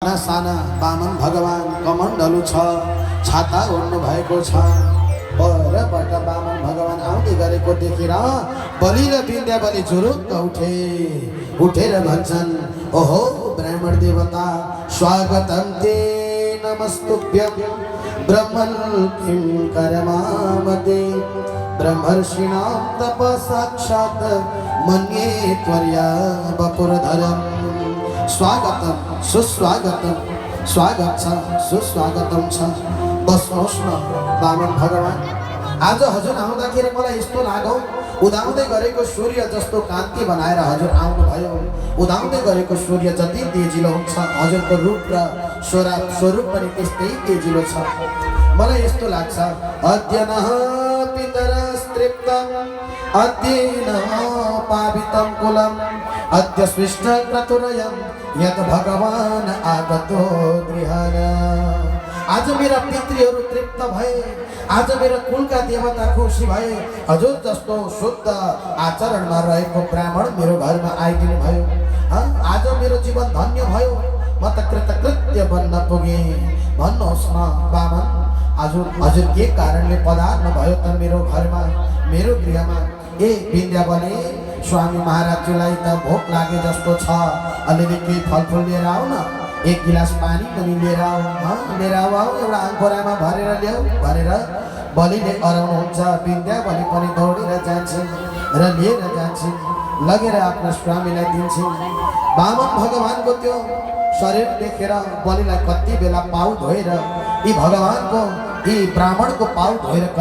आफ्ना साना बामन भगवान कमण्डलु छ छाता ओढ्नु भएको छ। परबाट बामन भगवान आउँदै गरेको देखेर बलि र विन्ध्यावली जुरुक्क उठेर भन्छन्, ओहो ब्राह्मण देवता स्वागतम ते नमस्तुभ्यं ब्रह्मन् किं करमामते ब्रह्मर्षिणां तप साक्षात् मन्ये त्वर्या वपुरधरम्। स्वागतम सुस्वागतम, स्वागत छ सुस्वागतम छ। बस्नुहोस् न बामन भगवान, आज हजुर आउँदाखेरि मलाई यस्तो लाग्यो उदाउँदै गरेको सूर्य जस्तो कान्ति बनाएर हजुर आउनुभयो। उदाउँदै गरेको सूर्य जति तेजिलो हुन्छ हजुरको रूप र स्वरूप पनि त्यस्तै तेजिलो छ। मलाई यस्तो लाग्छ, अद्य नः पितरस्तृप्तं अद्य नः पावितं कुलम् अद्य स्पृष्ट क्रतुरयं यत् भगवान् आगतो गृहण। आज मेरा पितृहरू तृप्त भए, आज मेरो कुलका देवता खुसी भए। हजुर जस्तो शुद्ध आचरणमा रहेको ब्राह्मण मेरो घरमा आइदिनु भयो। आज मेरो जीवन धन्य भयो, म त कृतकृत्य बन्न पुगे। भन्नुहोस् न बामन, हजुर के कारणले पधार्नु भयो त मेरो घरमा मेरो गृहमा? ए विन्ध्यावली, स्वामी महाराजलाई त भोक लागे जस्तो छ, अलिअलि केही फलफुल लिएर आऊ न, एक गिलास पानी पनि लिएर आऊ, लिएर आऊ, एउटा आङ्कोरामा भरेर ल्याऊ भनेर बलिले अराउनुहुन्छ। विन्ध्यावली पनि दौडेर जान्छन् र लिएर जान्छन्, लगेर आफ्ना स्वामीलाई दिन्छन्। बामन भगवानको त्यो शरीर देखेर बलिलाई कति बेला पाउ धोएर यी भगवानको यी ब्राह्मणको पाउ धोएर